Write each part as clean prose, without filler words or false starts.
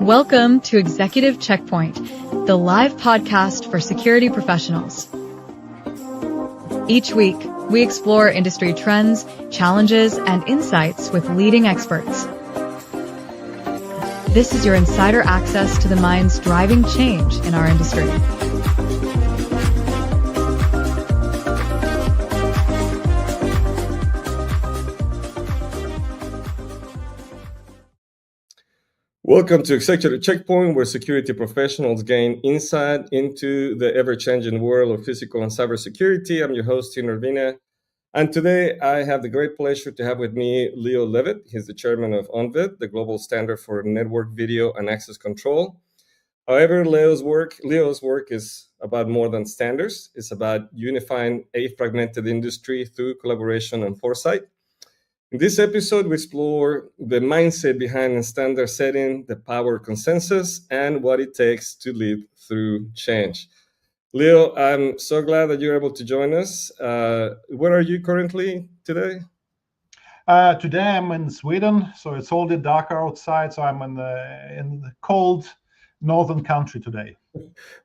Welcome to Executive Checkpoint, the live podcast for security professionals. Each week, we explore industry trends, challenges, and insights with leading experts. This is your insider access to the minds driving change in our industry. Welcome to Executive Checkpoint, where security professionals gain insight into the ever-changing world of physical and cybersecurity. I'm your host, Tino Urbina, and today I have the great pleasure to have with me Leo Levit. He's the chairman of ONVIF, the global standard for network video and access control. However, Leo's work is about more than standards. It's about unifying a fragmented industry through collaboration and foresight. In this episode, we explore the mindset behind standard setting, the power of consensus, and what it takes to lead through change. Leo, I'm so glad that you're able to join us. Where are you currently today? Today I'm in Sweden, so it's already darker outside, so I'm in the cold northern country today.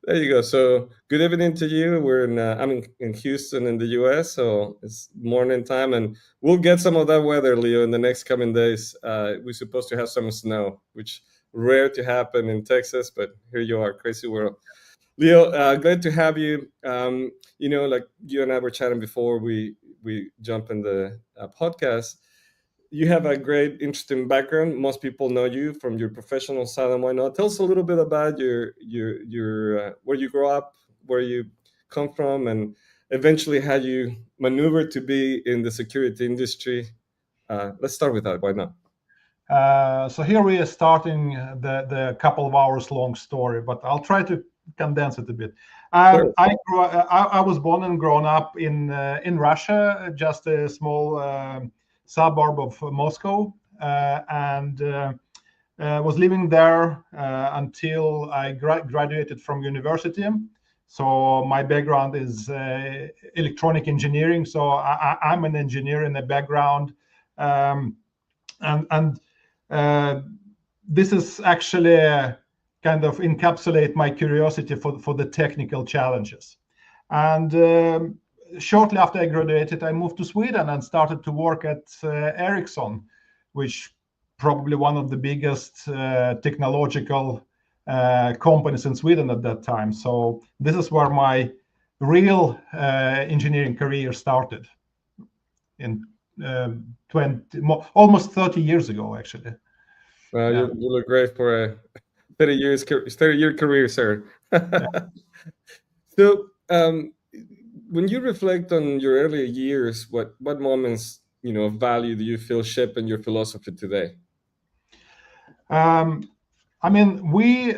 There you go. So good evening to you. I'm in Houston in the US, so it's morning time, and we'll get some of that weather, Leo, in the next coming days. We're supposed to have some snow, which rare to happen in Texas, but here you are, crazy world. Leo, glad to have you. Like you and I were chatting before we jump in the podcast. You have a great, interesting background. Most people know you from your professional side, and why not? Tell us a little bit about your where you grew up, where you come from, and eventually how you maneuvered to be in the security industry. Let's start with that. Why not? So here we are starting the couple of hours long story, but I'll try to condense it a bit. Sure. I was born and grown up in Russia, just a small suburb of Moscow, and was living there until I graduated from university. So my background is electronic engineering. So I'm an engineer in the background, and this is actually kind of encapsulate my curiosity for the technical challenges. And shortly after I graduated, I moved to Sweden and started to work at Ericsson, which probably one of the biggest technological companies in Sweden at that time. So this is where my real engineering career started in almost 30 years ago, actually. Well, yeah. You look great for a 30-year career, sir. Yeah. So, when you reflect on your earlier years, what moments, of value do you feel shape in your philosophy today? We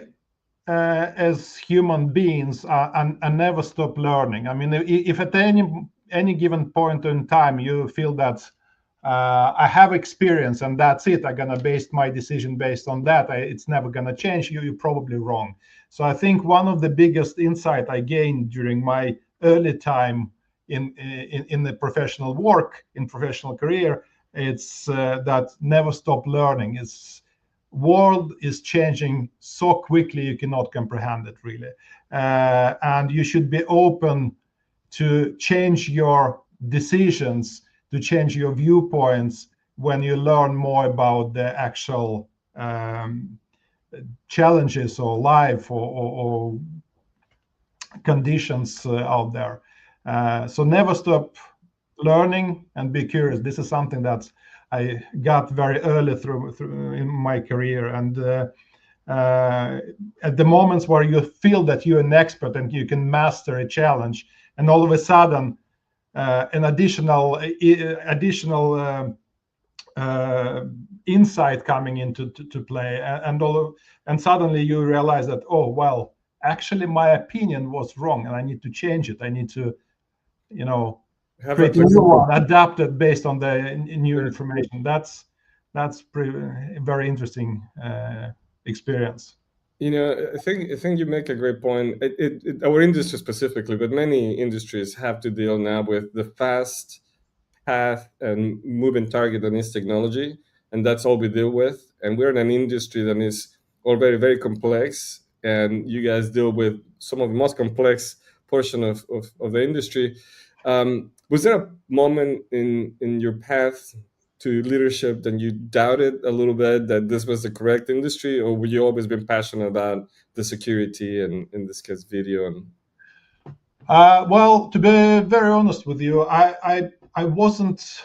as human beings are never stop learning. I mean, if at any given point in time you feel that I have experience and that's it, I'm gonna base my decision based on that, it's never gonna change, you're probably wrong. So I think one of the biggest insight I gained during my early time in the professional work, in professional career, it's that never stop learning. World is changing so quickly you cannot comprehend it really, and you should be open to change your decisions, to change your viewpoints when you learn more about the actual challenges or life or conditions out there. So never stop learning and be curious. This is something that I got very early through in my career. And at the moments where you feel that you're an expert and you can master a challenge, and all of a sudden an additional insight coming into play, and suddenly you realize that, oh well, actually my opinion was wrong and I need to change it. I need to create a new one, adapt it based on the new information. That's very interesting experience. I think you make a great point. Our industry specifically, but many industries have to deal now with the fast path and moving target that is technology, and that's all we deal with. And we're in an industry that is already very complex, and you guys deal with some of the most complex portion of the industry. Was there a moment in your path to leadership that you doubted a little bit that this was the correct industry, or were you always been passionate about the security and, in this case, video? And Well, to be very honest with you, I wasn't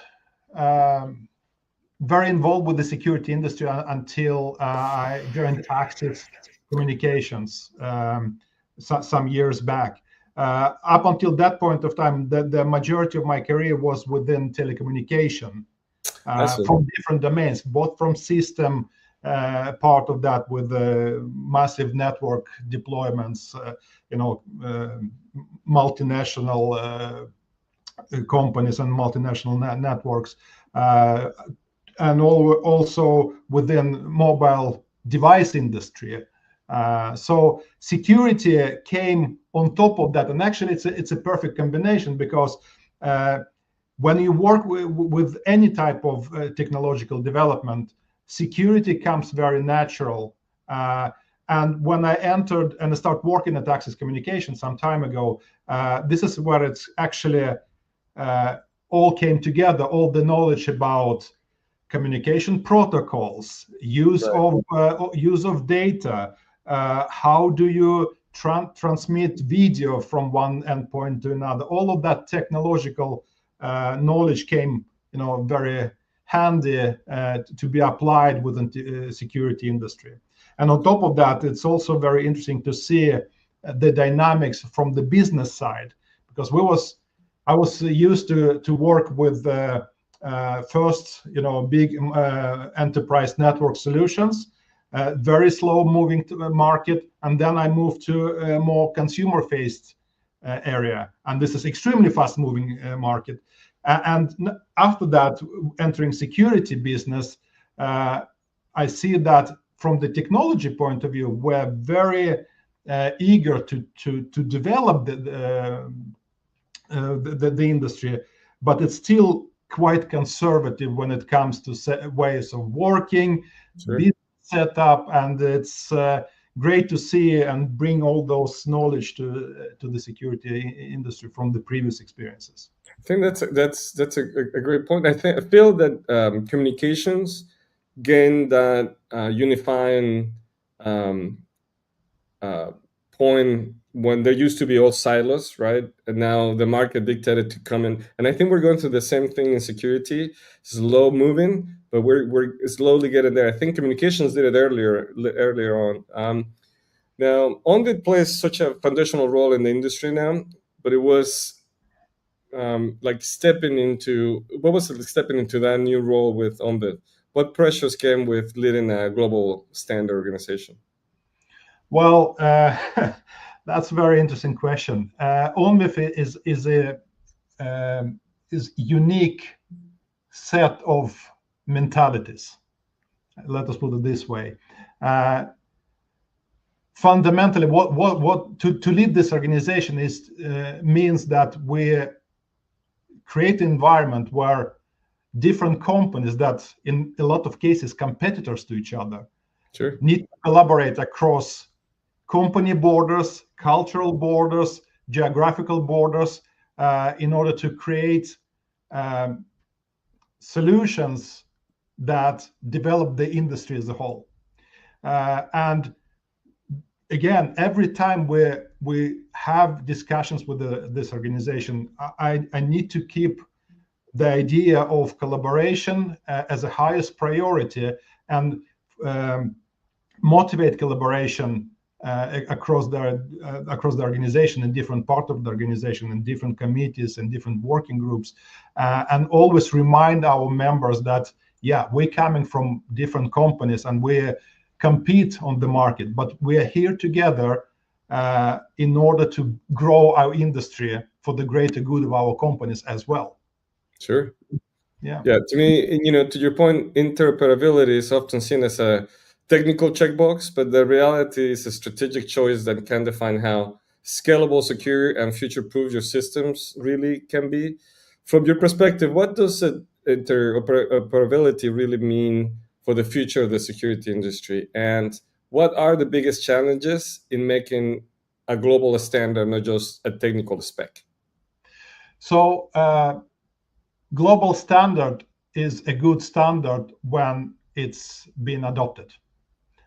very involved with the security industry until I joined Axis Communications some years back. Up until that point of time, the majority of my career was within telecommunication from different domains, both from system part of that with massive network deployments, multinational companies and multinational networks, and also within mobile device industry. So security came on top of that, and actually it's a perfect combination, because when you work with any type of technological development, security comes very natural. And when I entered and I started working at Axis Communications some time ago, this is where it's actually all came together, all the knowledge about communication protocols, use of data, how do you transmit video from one endpoint to another. All of that technological knowledge came, very handy to be applied within the security industry. And on top of that, it's also very interesting to see the dynamics from the business side, because I was used to work with first, big enterprise network solutions, very slow moving to the market, and then I moved to a more consumer-faced area, and this is extremely fast-moving market. And after that, entering security business, I see that from the technology point of view, we're very eager to develop the industry, but it's still quite conservative when it comes to ways of working, business setup, and it's great to see and bring all those knowledge to the security industry from the previous experiences. I think that's a great point. I feel that communications gain that unifying point when there used to be all silos, right? And now the market dictated to come in. And I think we're going through the same thing in security, slow moving, but we're slowly getting there. I think communications did it earlier on. Now, ONVIF plays such a foundational role in the industry now, but it was like stepping into that new role with ONVIF? What pressures came with leading a global standard organization? Well, that's a very interesting question. ONVIF is unique set of mentalities. Let us put it this way. Fundamentally, what to lead this organization is means that we create an environment where different companies that in a lot of cases competitors to each other need to collaborate across company borders, cultural borders, geographical borders, in order to create solutions that develop the industry as a whole. And again, every time we have discussions with this organization, I need to keep the idea of collaboration as a highest priority, and motivate collaboration across the organization, in different parts of the organization, in different committees and different working groups, and always remind our members that we're coming from different companies and we compete on the market, but we are here together in order to grow our industry for the greater good of our companies as well. Sure. Yeah. To me, to your point, interoperability is often seen as a technical checkbox, but the reality is a strategic choice that can define how scalable, secure, and future-proof your systems really can be. From your perspective, what does interoperability really mean for the future of the security industry? And what are the biggest challenges in making a global standard, not just a technical spec? So global standard is a good standard when it's been adopted,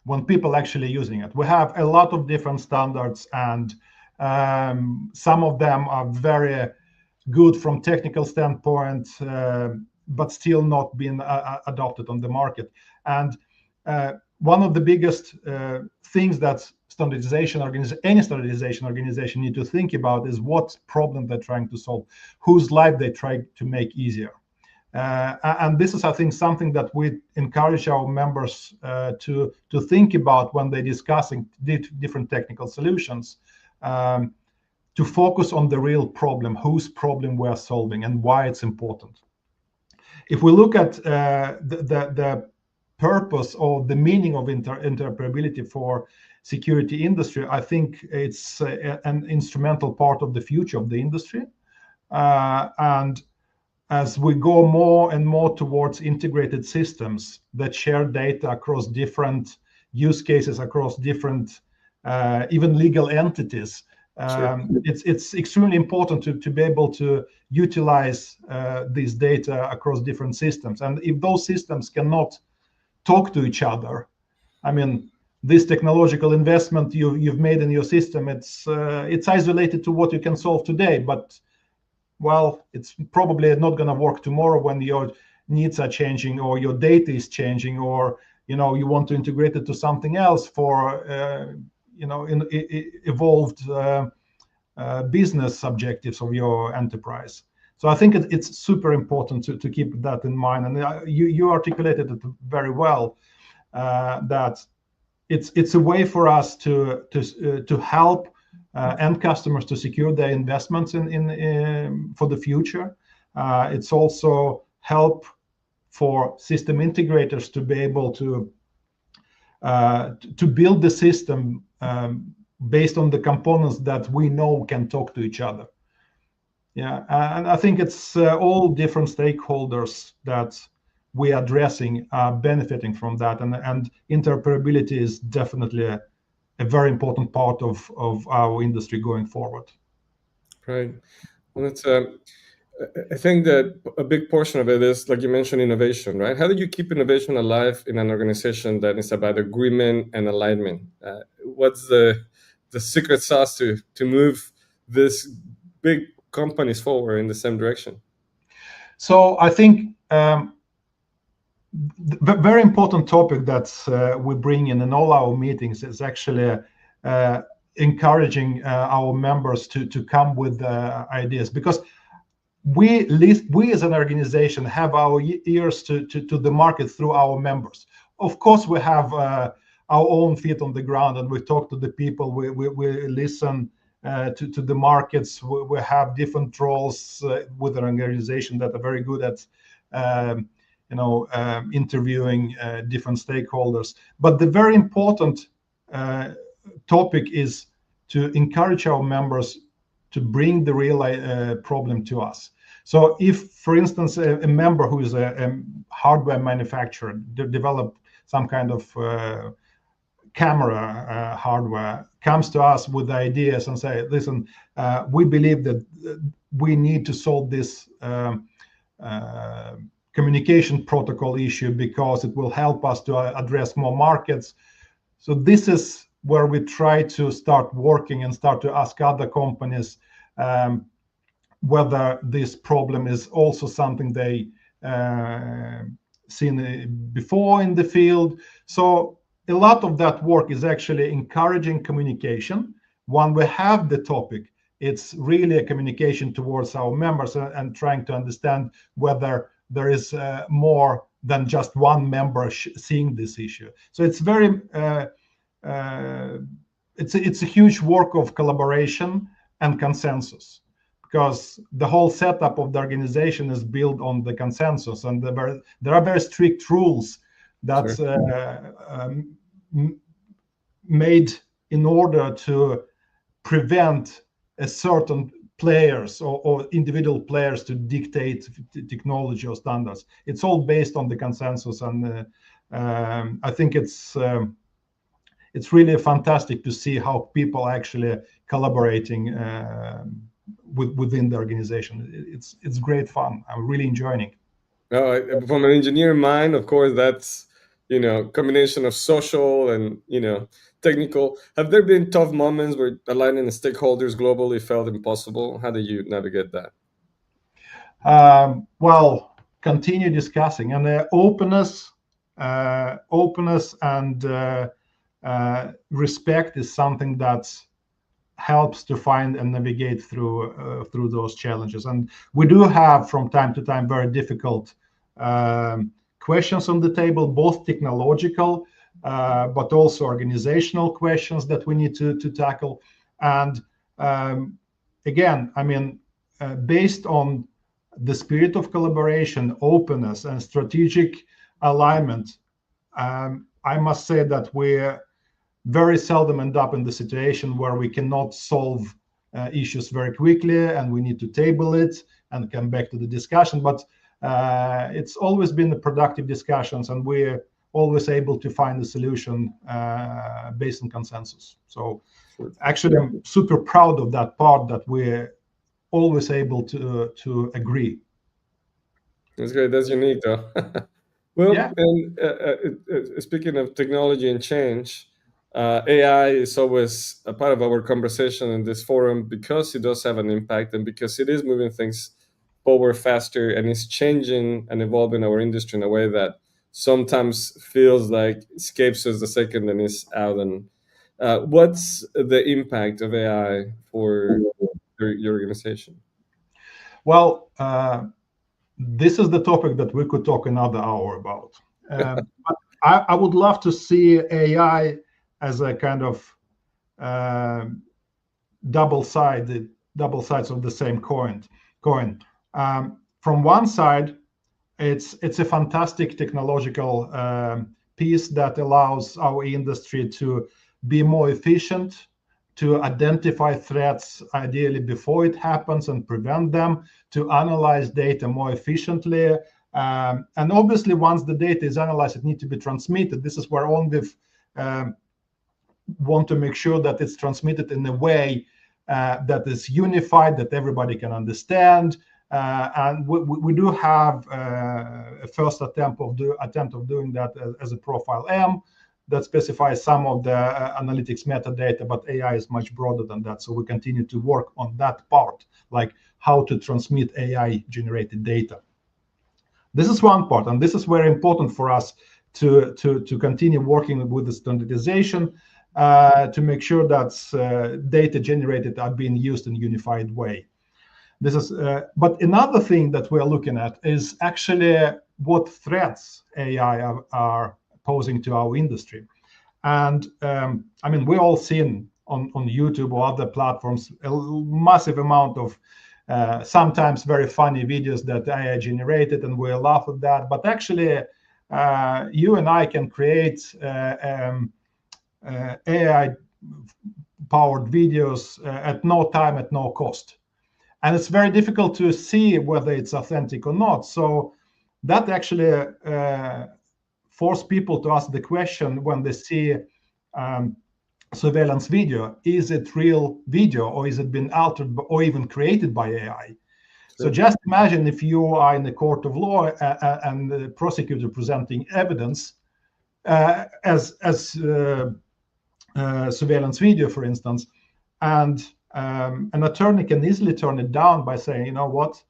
when people actually using it. We have a lot of different standards, and some of them are very good from technical standpoint, but still not been adopted on the market. And one of the biggest things that any standardization organization need to think about is what problem they're trying to solve, whose life they try to make easier. And this is, I think, something that we encourage our members to think about when they're discussing different technical solutions, to focus on the real problem, whose problem we are solving and why it's important. If we look at the purpose or the meaning of interoperability for security industry, I think it's an instrumental part of the future of the industry. And as we go more and more towards integrated systems that share data across different use cases, across different even legal entities, Sure. it's extremely important to be able to utilize this data across different systems. And if those systems cannot talk to each other, I mean, this technological investment you've made in your system, it's isolated to what you can solve today, but well, it's probably not going to work tomorrow when your needs are changing or your data is changing, or you want to integrate it to something else for evolved business objectives of your enterprise. So I think it's super important to keep that in mind. And you articulated it very well, that it's a way for us to help end customers to secure their investments in for the future. It's also help for system integrators to be able to build the system based on the components that we know can talk to each other. Yeah, and I think it's all different stakeholders that we are addressing are benefiting from that, and interoperability is definitely a very important part of our industry going forward. Right. Well, that's I think that a big portion of it is, like you mentioned, innovation, right? How do you keep innovation alive in an organization that is about agreement and alignment? What's the secret sauce to move this big companies forward in the same direction? So I think the very important topic that we bring in all our meetings is actually encouraging our members to come with ideas, because we as an organization have our ears to the market through our members. Of course, we have our own feet on the ground, and we talk to the people. We listen to the markets. We have different roles with an organization that are very good at interviewing different stakeholders. But the very important topic is to encourage our members to bring the real problem to us. So if, for instance, a member who is a hardware manufacturer develop some kind of camera hardware, comes to us with ideas and say, listen, we believe that we need to solve this communication protocol issue because it will help us to address more markets. So this is where we try to start working and start to ask other companies whether this problem is also something they seen before in the field. So a lot of that work is actually encouraging communication. When we have the topic, it's really a communication towards our members and trying to understand whether there is more than just one member seeing this issue. So it's very it's a huge work of collaboration and consensus, because the whole setup of the organization is built on the consensus, and there are very strict rules that's made in order to prevent a certain players or individual players to dictate technology or standards. It's all based on the consensus, and I think it's it's really fantastic to see how people actually collaborating within the organization. It's great fun. I'm really enjoying it. From an engineer mind, of course, that's combination of social and technical. Have there been tough moments where aligning the stakeholders globally felt impossible? How do you navigate that? Well, continue discussing, and openness and respect is something that helps to find and navigate through those challenges. And we do have from time to time very difficult questions on the table, both technological but also organizational questions that we need to tackle. And again, I mean, based on the spirit of collaboration, openness, and strategic alignment, I must say that we very seldom end up in the situation where we cannot solve issues very quickly and we need to table it and come back to the discussion. But it's always been the productive discussions, and we're always able to find a solution based on consensus. So actually, I'm super proud of that part, that we're always able to agree. That's great. That's unique, though. Well, Yeah. and speaking of technology and change, AI is always a part of our conversation in this forum because it does have an impact and because it is moving things forward faster and it's changing and evolving our industry in a way that sometimes feels like escapes us the second and is out. And what's the impact of AI for your organization? Well, this is the topic that we could talk another hour about. I would love to see AI as a kind of double sides of the same coin. From one side, it's a fantastic technological piece that allows our industry to be more efficient, to identify threats ideally before it happens and prevent them, to analyze data more efficiently. And obviously, once the data is analyzed, it needs to be transmitted. This is where ONVIF want to make sure that it's transmitted in a way that is unified, that everybody can understand. And we do have a first attempt of doing that as a profile M that specifies some of the analytics metadata, but AI is much broader than that. So we continue to work on that part, like how to transmit AI-generated data. This is one part, and this is very important for us to continue working with the standardization to make sure that data generated are being used in a unified way. This is, but another thing that we're looking at is actually what threats AI are posing to our industry. And I mean, we're all seen on YouTube or other platforms a massive amount of sometimes very funny videos that AI generated, and we laugh at that. But actually, you and I can create AI-powered videos at no time, at no cost. And it's very difficult to see whether it's authentic or not. So that actually force people to ask the question when they see surveillance video: is it real video, or is it been altered or even created by AI? Sure. So just imagine if you are in the court of law and the prosecutor presenting evidence as surveillance video, for instance, and an attorney can easily turn it down by saying, you know what,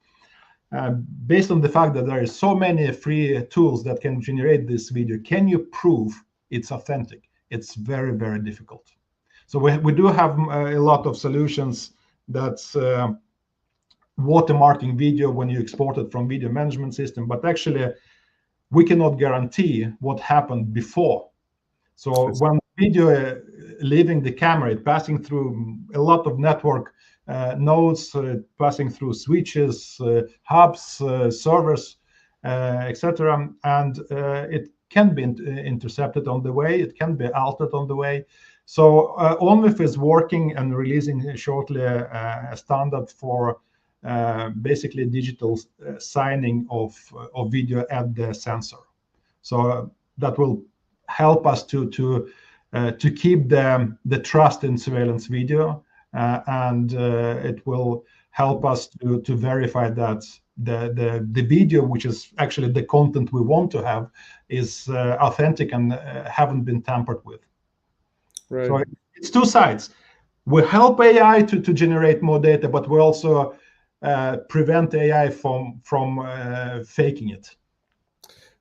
based on the fact that there are so many free tools that can generate this video, can you prove it's authentic? It's very, very difficult. So we do have a lot of solutions that's watermarking video when you export it from video management system, but actually we cannot guarantee what happened before. So when video leaving the camera, it passing through a lot of network nodes, passing through switches, hubs, servers, etc. And it can be intercepted on the way. It can be altered on the way. So ONVIF is working and releasing shortly a standard for basically digital signing of video at the sensor. So that will help us to to keep the trust in surveillance video, and it will help us to verify that the video, which is actually the content we want to have, is authentic and haven't been tampered with. Right. So it's two sides. We help AI to generate more data, but we also prevent AI from faking it.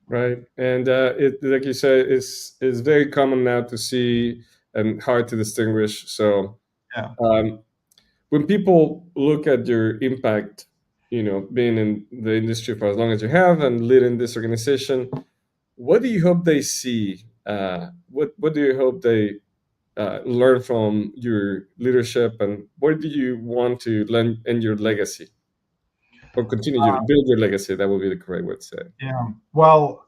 Right, and it, like you said, is very common now to see and hard to distinguish. So, Yeah. When people look at your impact, being in the industry for as long as you have and leading this organization, what do you hope they see? What do you hope they learn from your leadership, and where do you want to learn in your legacy, or continue to build your legacy? That would be the correct word to say. Yeah. Well,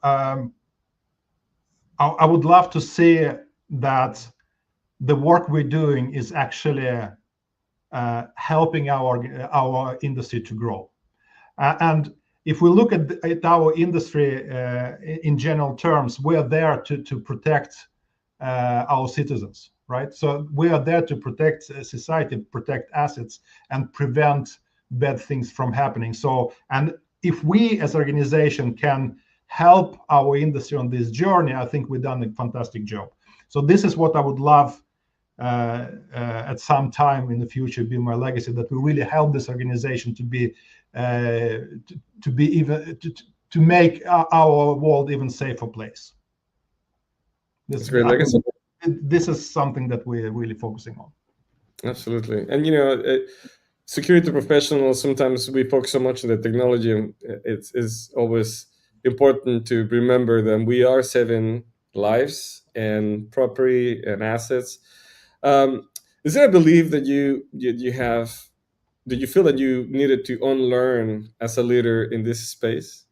I would love to see that the work we're doing is actually helping our industry to grow. And if we look at our industry in general terms, we are there to protect our citizens, right? So we are there to protect society, protect assets, and prevent bad things from happening. So, and if we as an organization can help our industry on this journey, I think we've done a fantastic job. So this is what I would love at some time in the future be my legacy, that we really help this organization to be even to make our world even safer place. That's great legacy. This is something that we're really focusing on. Absolutely, and security professionals, sometimes we focus so much on the technology, and it's always important to remember that we are saving lives and property and assets. Is there a belief that you have? Did you feel that you needed to unlearn as a leader in this space?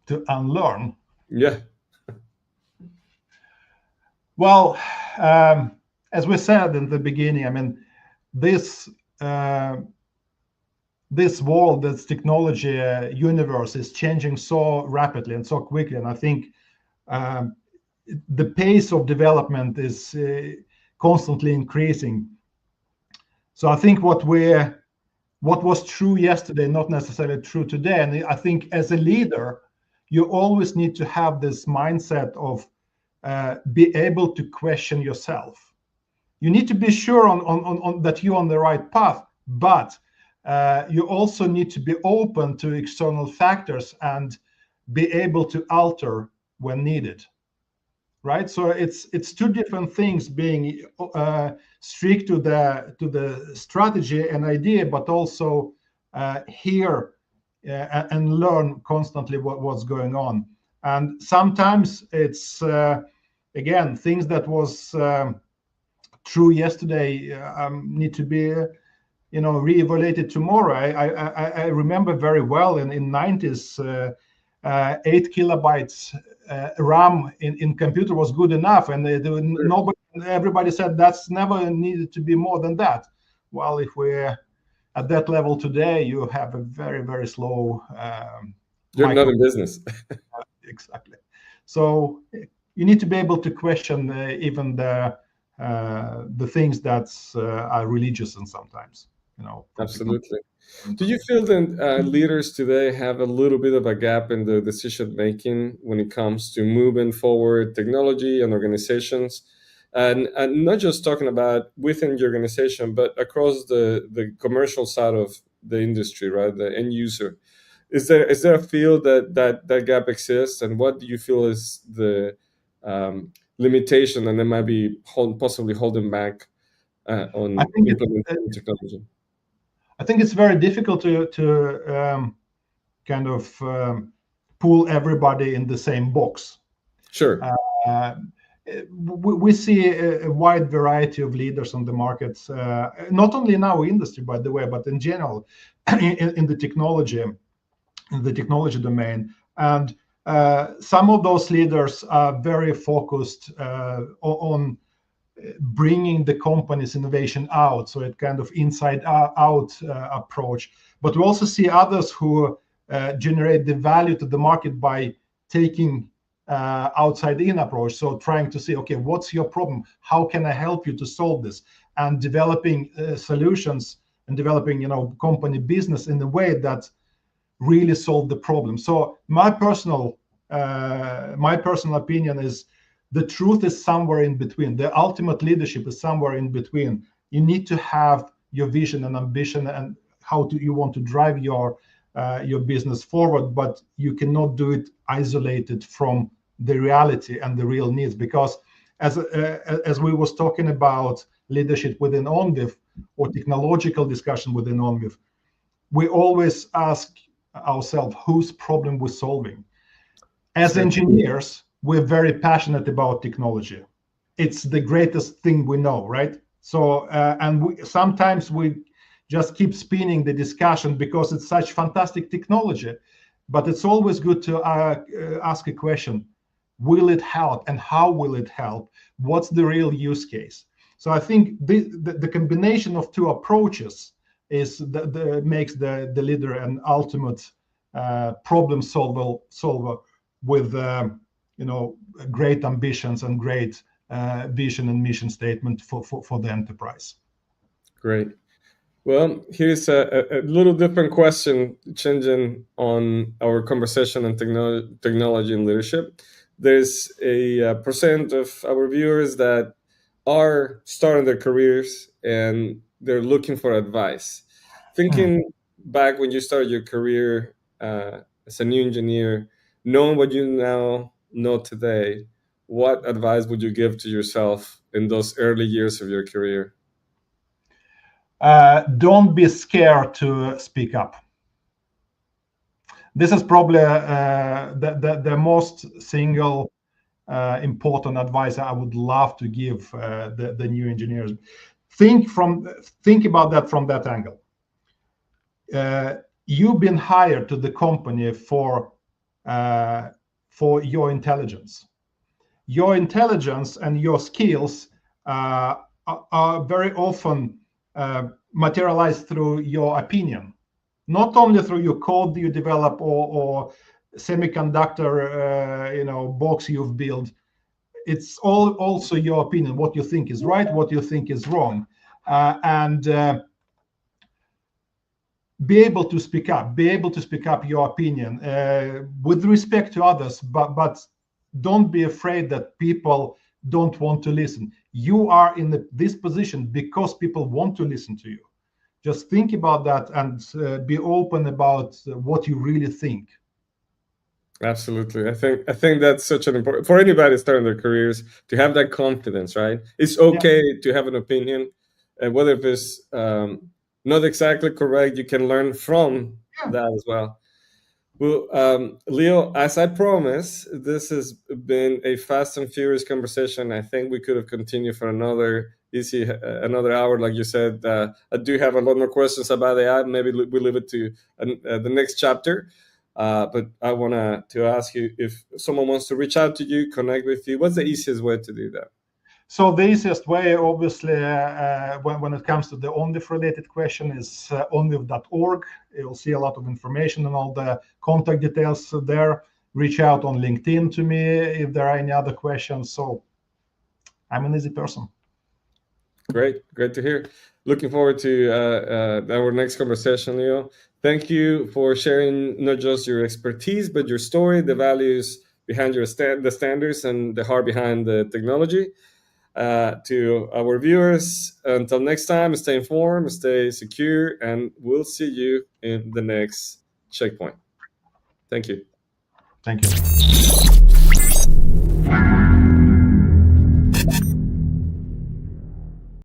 To unlearn? Yeah. Well, as we said in the beginning, I mean, this world, this technology universe is changing so rapidly and so quickly, and I think the pace of development is constantly increasing. So I think what was true yesterday, not necessarily true today. And I think as a leader, you always need to have this mindset of be able to question yourself. You need to be sure on that you're on the right path, but you also need to be open to external factors and be able to alter when needed. Right, so it's two different things: being strict to the strategy and idea, but also hear and learn constantly what's going on. And sometimes it's again, things that was true yesterday need to be reevaluated tomorrow. I remember very well in 90s 8 kilobytes RAM in computer was good enough, and everybody said that's never needed to be more than that. Well, if we're at that level today, you have a very, very slow you're not in business. Exactly. So you need to be able to question even the things that are religious, and sometimes Absolutely. Do you feel that leaders today have a little bit of a gap in the decision making when it comes to moving forward technology and organizations, and not just talking about within the organization, but across the commercial side of the industry, right? The end user. Is there a field that gap exists, and what do you feel is the limitation, and that might be possibly holding back on implementing technology? I think it's very difficult to kind of pull everybody in the same box. Sure. We see a wide variety of leaders on the market, not only in our industry, by the way, but in general in the technology domain. And some of those leaders are very focused on bringing the company's innovation out, so it kind of inside out approach. But we also see others who generate the value to the market by taking outside-in approach. So trying to see, okay, what's your problem? How can I help you to solve this? And developing solutions and developing, company business in a way that really solve the problem. So my personal opinion is the truth is somewhere in between. The ultimate leadership is somewhere in between. You need to have your vision and ambition and how you want to drive your business forward, but you cannot do it isolated from the reality and the real needs. Because as we was talking about leadership within ONVIF or technological discussion within ONVIF, we always ask ourselves whose problem we're solving. As engineers, we're very passionate about technology. It's the greatest thing we know, right? So sometimes we just keep spinning the discussion because it's such fantastic technology, but it's always good to ask a question: will it help, and how will it help? What's the real use case? So I think the combination of two approaches is makes the leader an ultimate problem solver with great ambitions and great vision and mission statement for the enterprise. Great. Well, here's a little different question, changing on our conversation on technology and leadership. There's a percent of our viewers that are starting their careers and they're looking for advice. Thinking back when you started your career as a new engineer, knowing what you now know today, what advice would you give to yourself in those early years of your career? Don't be scared to speak up. This is probably the most single important advice I would love to give the new engineers. Think about that from that angle. You've been hired to the company for your intelligence. Your intelligence and your skills are very often materialized through your opinion, not only through your code you develop or semiconductor box you've built. It's also your opinion, what you think is right, what you think is wrong, and be able to speak up your opinion with respect to others, but don't be afraid that people don't want to listen. You are in this position because people want to listen to you. Just think about that and be open about what you really think. Absolutely. I think that's such an important, for anybody starting their careers, to have that confidence, right? It's okay to have an opinion, and whether if it's not exactly correct, you can learn from that as well. Well, Leo, as I promised, this has been a fast and furious conversation. I think we could have continued for another hour, like you said. I do have a lot more questions about AI. Maybe we leave it to the next chapter. But I want to ask you, if someone wants to reach out to you, connect with you, what's the easiest way to do that? So the easiest way, obviously, when it comes to the ONVIF-related question, is onvif.org. You'll see a lot of information and all the contact details there. Reach out on LinkedIn to me if there are any other questions. So I'm an easy person. Great to hear. Looking forward to our next conversation, Leo. Thank you for sharing not just your expertise, but your story, the values behind the standards, and the heart behind the technology. To our viewers, until next time, stay informed, stay secure, and we'll see you in the next checkpoint. Thank you. Thank you.